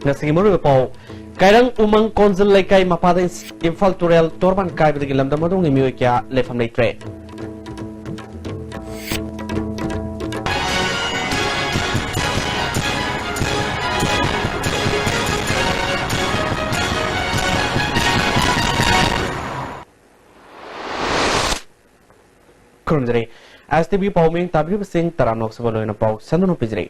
Ngasing muru pau kairang umang konsul laikai mapada Imphal Turel Torban kai bagi lamda madung imioi kya lefam leitre Kurundri STB Pauming Tabri Singh Taranok Savaloina Pau Sandono Pijri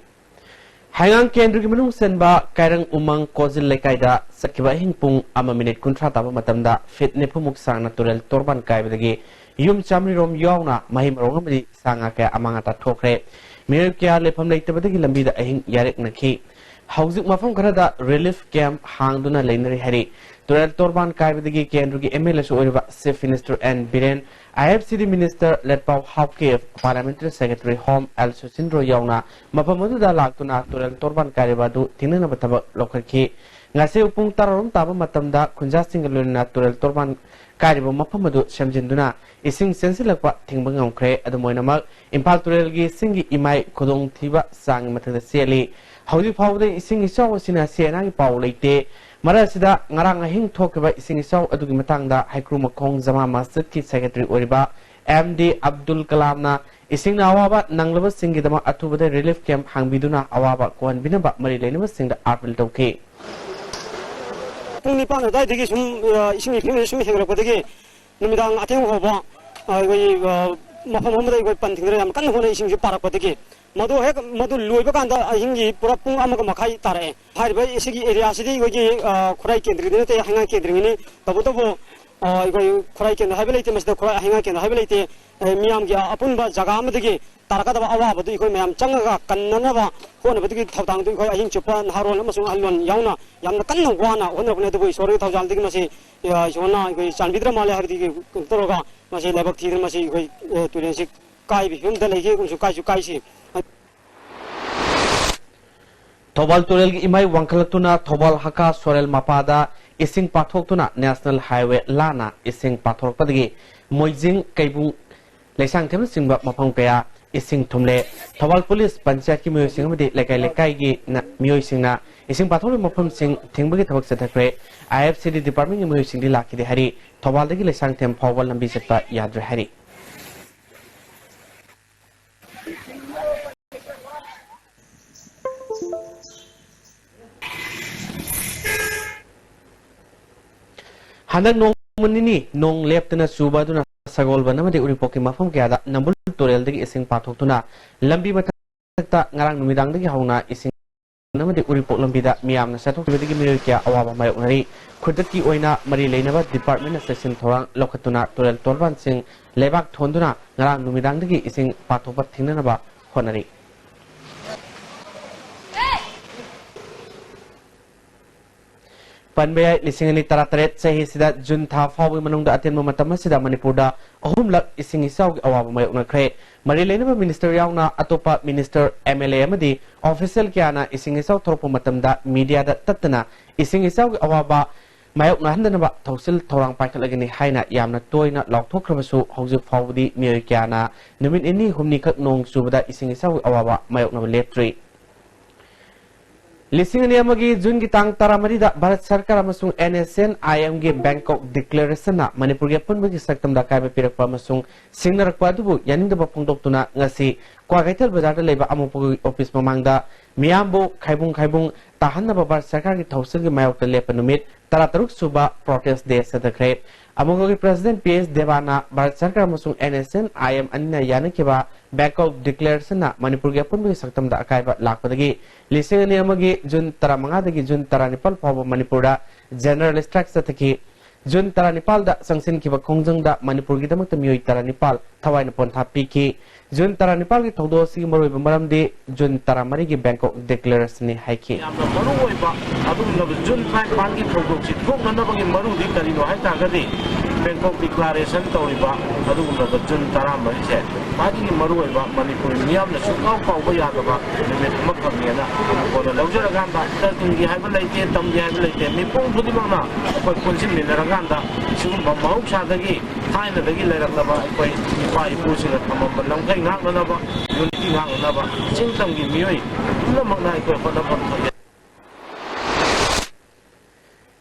Hangang Kendri Manung Senba Kairang Umang Kozil Lekaida Sakiba Hingpung Ama Minute Kuntra Taba Matamda Fit Nepumuk Sang Naturel Torban Kai Bagi Yum Chamri Rom Yona Mahim Rongamadi Sangaka Amangata Tokre Mirkia Lepam Lake Tabagi Lambida Ahing Yarek Naki Housing Mafam Karada Relief Camp Hangduna Lanary Harry Turel Torban Kai Bagi Kendri MLS Oriva Chief Minister and Biren IFCD Minister led by Hawke Parliamentary Secretary Home Al Susindro Yauna Mapamadu da Laktuna Turel Torban Karibadu Tinana Bataba Lokaki Ngase Upung Tarum Taba Matamda Kunja Singaluna Turel Torban Karibu Mapamadu Shamjinduna Ising Sensilakwa Tingbangam Kre Adamoinamak Impal Turelgi Singi Imai Kodong Tiba Sang Matanda Seli Howdy Powder Ising Isaw Sina Siena Paulite Marasida Ngarang Hing talk about Singisaw Adugimatanga Haikruma Kong Zama Masjid Secretary Oriba MD Abdul Kalamna Ising Awaba Nanglava Singidama Atubada Relief Camp Hangbiduna Awaba Kwan Binaba Marilena Sing the April Toke. Punipana Digi Ising Sumi Hegapodi Numidang Atenova Mahamada Pantingram Kanhona Ising Parapoti. Madu hek madu luiba kanda hingi pura pung amaga makai tare hariba isigi area sidi gogi kurai kendri dine te hanga kendri ni tabu tabu gogi kurai kendri habilite masda kurai hanga kendri habilite miyam gi apun ba jaga amadagi taraka da awa badu ikoi miyam changa kannana ba hona badu thawtang du ikoi ahing chupa haron amasung alon yauna yamna kanna wana hona bune du sori thawjal digi masi yona ikoi chanbidra male hardi toroga masi lebak thidra masi ikoi tulensi kai bi hum da lege kum su kai si Thobal Turel Imai Wankalatuna Thobal Haka Sorel Mapada Ising Pathokuna National Highway Lana Ising Pathok Padagi Moijing Kaibung Lesang Tem Singba Mapang Kaya Ising Tumle Thobal Police Panchayat Ki Myo Sing Madi Lekai Gi Myo Singna Ising Pathok Mapam Sing Tingbagi Thawak Satakre IFCD Department Myo Sing Di Laki De Hari Thobal Dagi Lesang Tem Phawal Lambi Setpa Yadra Hari Handak nong menini nong lep tena suba tu na sagol bana mati uri poki mafam kaya da nambul tutorial degi ising patok tu na lambi mata ngarang numidang degi hauna ising na mati uri pok lambi da miam na satok degi miyo kaya awaba mayok nari kudat ki oina mari lain ba department na section thorang lokatuna tutorial torban sing lebak thonduna ngarang numidang degi ising patok pat thingna na ba honari Panbayay lisingani taratret sa hisida junta fawi manung da atin mamatama sida Manipurda ahumlak ising isaw awaba mayok na kre marilay na ba minister yaw na atopa minister MLA amadi official kaya na ising isaw tropo matamda media da tatana ising isaw awaba mayok na handa na ba tawsil torang paikalagi ni hayna yam na toy na lautok krabasu hawzik fawdi miyoy kaya na namin ini humni kak nung subada ising isaw awaba mayok na leptri Lising ni amagi Jun gitang taramari da Bharat Sarkar amasung NSN IM ge Bangkok Declaration na Manipur ge pun bagi saktam da kai pirak pa amasung singnarak pa dubu yaning da bapungdok tuna ngasi kwa gaital bazar da leba amupu office mamangda miyambo khaibung tahan na Bharat Sarkar ge thawsil ge mayok da lepa numit tarataruk suba protest day sa dakre amugo ge President PS Devana Bharat Sarkar amasung NSN IM anina yana ke ba Bangkok Declaration na Manipur ge pun bagi saktam da kai ba lakpadagi Lising ni amagi Jun tara mga dagi Jun tara Nepal phawa Manipurda general structure taki Jun tara Nepal da sangsin kiba kongjang da Manipur gi damak tamiyoy tara Nepal thawai na pon thapi ki Jun tara Nepal gi thogdo si maroi bamaram de Jun tara mari gi Bangkok Declaration ni haiki amna maru oi ba adum na Jun thai pan gi thogdo si thok na bagi maru di kari no hai ta ga di Bangkok Declaration tori ba adum na Jun tara mari se pagi gi maru oi ba Manipur niyam na sukau pau ba ya ga ba nimet makam ne na ko na lawjara gan da ta gi hai ba lai te tam gi hai ba lai te mi pung thudi ma na ko konsin ne na gan da sum ba mau sa da gi thai na da gi lai rak na ba ko pai pu si na tham ba lang kai ngak na ba unity ngak na ba ching tam gi mi oi na mak na ko na ba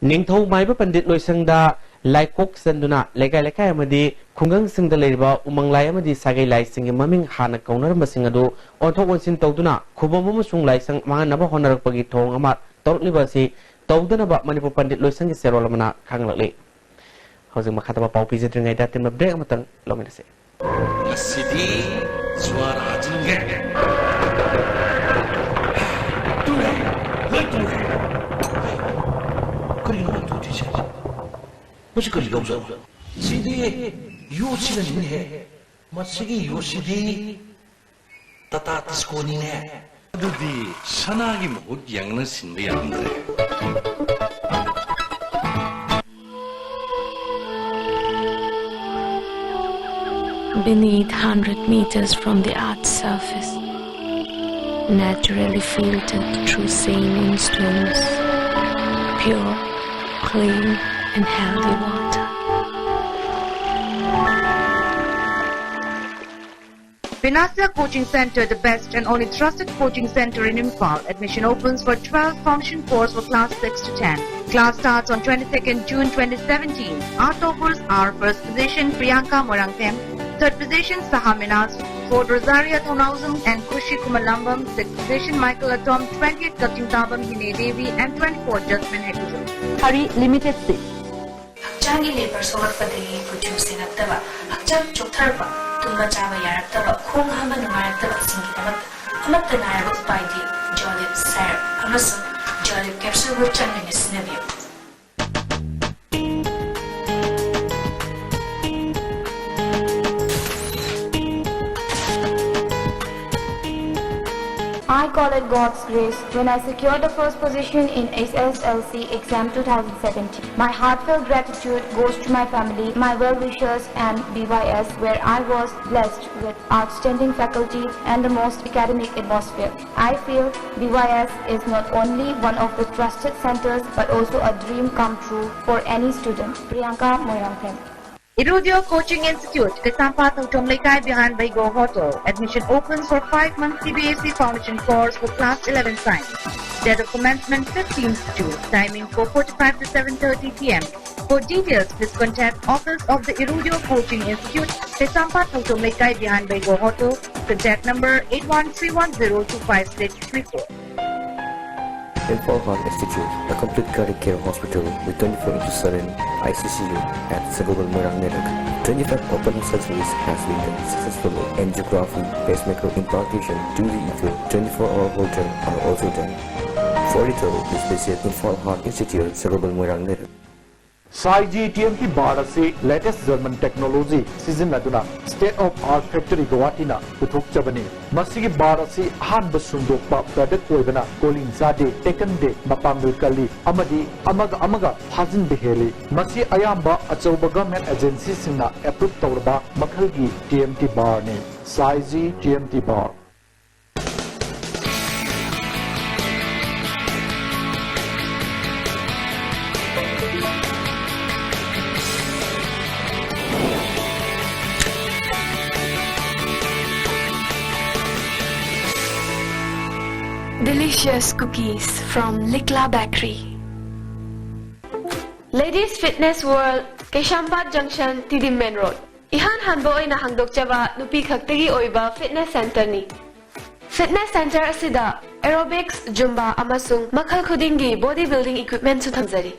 Ningthau Maiba Pandit Loisangda Laikok Sanduna Legai Lekai Amadi Kungang Sing the Leba Umang Lai Amadi Sagai Lai Sing Maming Hana Kaunar Masingado Onto Onsin Toduna Kubamusung Lai Sang Manaba Honor Pagi Tong Amat Tor Libasi Todana Manipur Pandit Loisang Serolamana Kanglali Housing Makataba Pau Pizit Ring that in a break Matan Lominase City Swara Jinge 무엇이 없어? 시디 요시가 있네. 마시기 요시디 따따 디스코니네. 아두디 산악이 못 양는 신비 양들. Beneath 100 meters from the Earth's surface, naturally filtered through saline stones, pure, clean, and healthy water. Vinasya Coaching Center, the best and only trusted coaching center in Imphal. Admission opens for 12 function course for class 6 to 10. Class starts on 22nd June 2017. Our toppers are first position Priyanka Morangthem, third position Saha Minas, fourth Rosaria Thonausum and Kushi Kumalambam, sixth position Michael Atom, 20th Katyutabam Hine Devi and 24th Jasmine Hekuzum. Hurry, limited seats. Hakjangi labor solarpadagi kuchusing attaba, hakjang choktarba, tumba chaba yaraktaba, khong hama nungarataba singitamat, amatta naraba upaidi, jolib syrup, amasun jolib capsule with channing sinabio. I call it God's grace when I secured the first position in SSLC exam 2017. My heartfelt gratitude goes to my family, my well-wishers and BYS, where I was blessed with outstanding faculty and the most academic atmosphere. I feel BYS is not only one of the trusted centers but also a dream come true for any student. Priyanka Moirangthem. Irudio Coaching Institute, Kasampa Tautom Lekai behind Baigo Hotel. Admission opens for 5-month CBSE Foundation course for class 11 science. Date of commencement 15th June. Timing 4:45 to 7:30 p.m. For details, please contact Office of the Irudio Coaching Institute, Kasampa Tautom Lekai behind Baigo Hotel. Contact number 8131025634. Imphal Heart Institute, a complete cardiac care hospital with 24/7 ICCU at Sagobal Merang Nerak. 25 open surgeries has been done successfully. Angiography, pacemaker implantation, 2D echo, 24-hour Holter are also done. For detail, please visit Imphal Heart Institute, Sagobal Merang Nerak. Saiji TMT bar ase latest German technology season aduna state of art factory Guwahati na puthok chabani masigi bar ase han basundokpa product oibana cooling zade taken de mapangul kali amadi amaga hajin beheli masi ayamba achauba government agency singna approve tawrba makhalgi TMT bar ne Saiji TMT bar. Delicious cookies from Likla Bakery. Ladies Fitness World, Keshambat Junction, Tidim Main Road. Ihan hanbo ay nahangdok chaba nupi khaktagi oiba fitness center ni. Fitness center asida aerobics, zumba amasung makhal khudingi bodybuilding equipment su thamjari.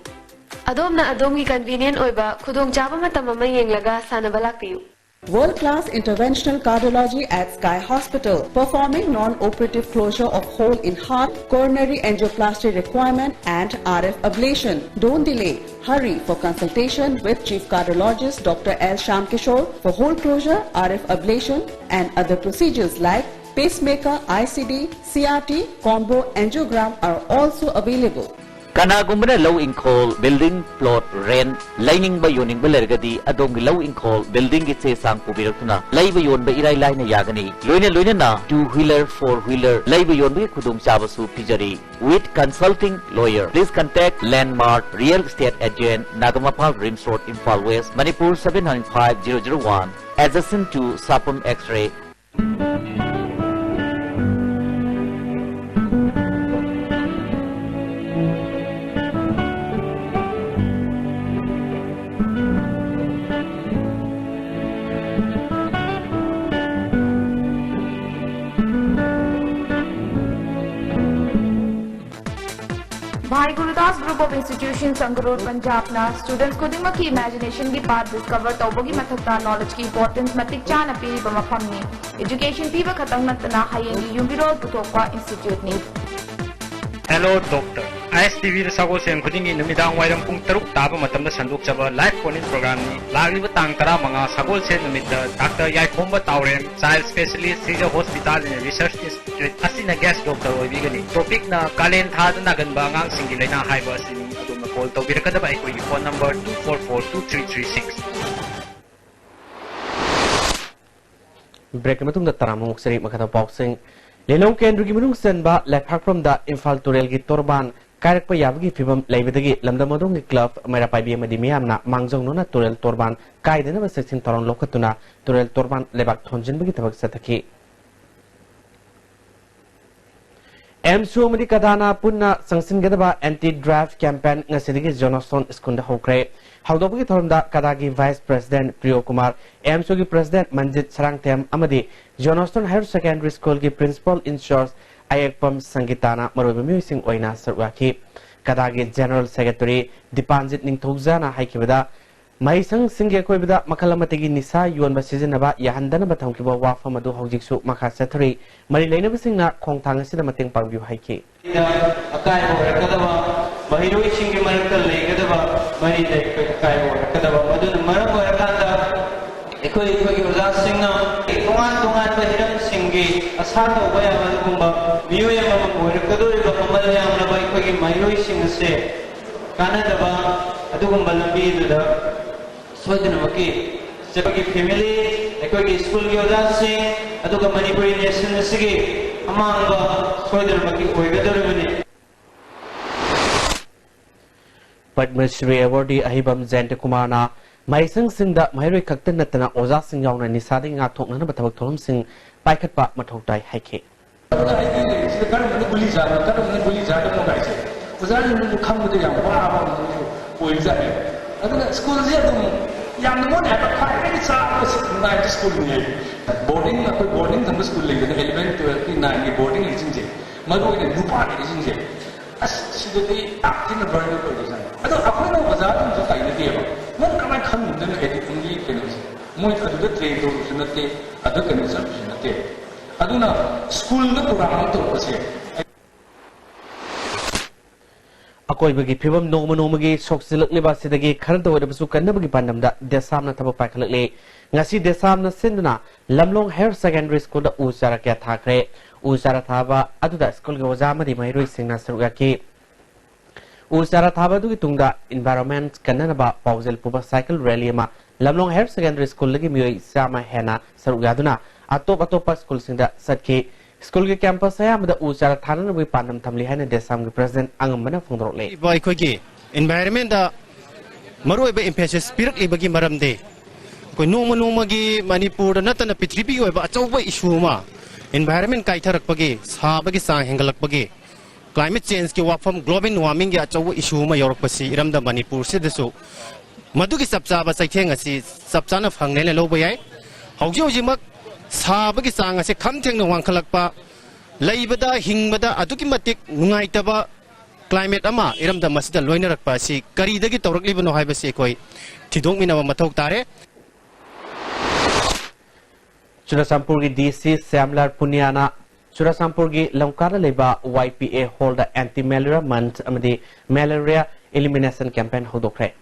Adom gi convenient oiba khudong chaba matam ama yenglaga sanaba lakpiyu. World-class interventional cardiology at Sky Hospital, performing non-operative closure of hole in heart, coronary angioplasty requirement and RF ablation. Don't delay. Hurry for consultation with Chief Cardiologist Dr. L. Shamkishore for hole closure, RF ablation and other procedures like pacemaker, ICD, CRT, combo angiogram are also available. Kanagumana low incall building plot rent lining by yoning belergadi adongi low incall building itse sang pubiratuna laiba yon ba irai laina yagani loina na 2-wheeler 4-wheeler laiba yon ba khudum chabasu pijari with consulting lawyer. Please contact Landmark Real Estate Agent Nagamapal Rims Road, Imphal West, Manipur 795001 adjacent to Sapam X-ray. vast group of institutions Sangarur Punjab na students kudima ki imagination ki path discover tawbogi mathakta knowledge ki importance matik chana piri ba mafamni education piba khatang natna hayengi yumbiro putokwa institute ni. Hello doctor. ISTV Sagol Sem Kudingi Numidang Wairam Pung Taruk Taba Matamda Sanduk Chaba live phone-in program ni Lagri Batang Tara Manga Sagol Sem Numida Dr. Yaikomba Taurem Child Specialist Sija Hospital and Research Institute Asina guest doctor Oibigani topic na Kalen Thad Naganba Ngang Singilena Haiba Sini Aduna call to Birakadaba Equi phone number 2442336. Break matung da taramuk seri makata boxing Lenong Kendru gi manung senba lephak from da Imphal Turel gi torban karak pa yabgi fibam laibadagi lamda madong gi club mera pai bi amadi miyamna mangjong nona Turel torban kaidena ba section toron lokatuna Turel torban lebak thonjin bagi tabak sataki MSU amadi kadana punna sangsin gadaba anti draft campaign ngasidigi Johnson skunda hokre Haldobagi Thornda Kadagi Vice President Priyo Kumar, MSU gi President Manjit Sarangtem Amadi, Johnston Higher Secondary School gi Principal in Charge Ayakpam Sangitana Marubimi Sing Oina Sarwaki, Kadagi General Secretary Dipanjit Ningthogzana Haikibada, Maisang Singe Koibada Makalamatigi Nisa Yuan Basizinaba Yahandana Batankiba Wafamadu Hojiksu Maka Secretary, Marilena Basingna Kongtang Sidamating Pangview Haiki. Mahiro isingge marakta legadaba mari de kai wo kadaba madun maram warakanda ekoi gi oja singna tongan tongan bahiram singge asa to baya madugumba miyoya mama warakadori ba kamal yamna ba ekoi gi mahiro ising se kanadaba adugumba lambi duda sodina maki sebagi family ekoi gi school gi oja sing aduga manipuri nation sige amanga sodina maki oigadori bani Padma Shri Awardee Ahibam Jayant Kumarna Maisang Singda Mahiroi Kaktan Natana Oza Singh Yauna Nisadi Nga Thokna Batabak Thorum Singh Paikatpa Mathoktai Haike. Assidity acting a very good design. I don't know what I'm saying. What am I coming to the Muy other trade to Sunate, other consumption. I don't know. School the program to proceed. Akoi bagi pibam noma nomagi soksilak liba sidagi karanta wada basukan na bagi pandam da desam na tabo pakalak le ngasi desam na sinduna Lamlong Higher Secondary School da usara kya thakre usara thaba aduda school ga wazama di Mahiroi Singh na saruga ki usara thaba du tungda environment kanana ba pausel puba cycle rally ma Lamlong Higher Secondary School lagi miyoi sama hena saruga duna atop school singda satki School ke campus saya ada usara thana nabi pandam thamli hai na desam ke president angam mana fungdrok le. Boy koi ki environment da maroi ba emphasis spirit le bagi maram de. Koi noma gi Manipur da natana Prithvi oi ba achauba issue ma environment kai tharak bagi sa bagi sang hengalak bagi climate change ki wafam global warming gi achauba issue ma yorak pasi iram da Manipur se desu madu gi sapcha ba saitheng asi sapcha na phangne le lo ba yai hauji mak sa bagi sang ase khamtheng na wangkhalakpa laibada hingbada aduki matik nungaitaba climate ama iramda masida loinarakpa si karidagi tawrakliba no haibasi koi thidong minaba mathok tare Churasampur gi DC Samlar Punyana Churasampur gi Lamkara leba YPA hold the anti-malaria month amadi malaria elimination campaign hodokre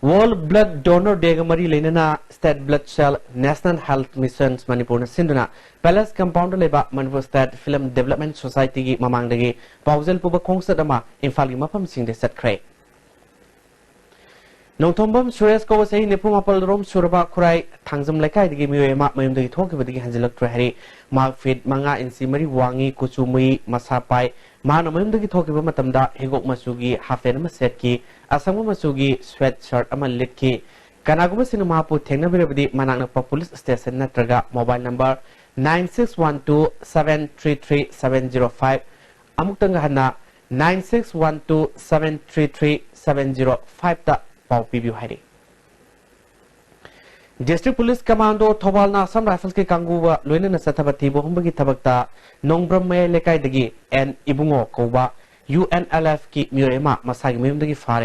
World Blood Donor Day Mari Lenana State Blood Cell National Health Missions Manipur Sinduna Palace Compound Leba Manipur State Film Development Society gi Mamangdagi Pausel Puba Kongsadama Infali Mapam Sing de Set Cray Nongtombam Suresh Kawasai Nepumapal Rom Suraba Kurai Tangzam Lekai the Gimuyama Mayum the Talk with the Hanzilak Trahari Mark Fit Manga in Simari Wangi Kutsumui Masapai Manamum the Talk about Matamda Higok Masugi Hafen Masetki Asamu Masugi sweatshirt Amal Litki Kanaguma Sinamapu Tenabirabdi Manana Police Station Natraga mobile number 9612733705 Amuktangahana 9612733705 ta Pau Pibu Hari District Police Commando Thobalna Assam Rifles ke Kanguwa Luina Sathabati Bohumbagi Tabakta Nongbram May Lekai Dagi and Ibungo Koba UNLF ki Murema Masagi Mimdagi Fare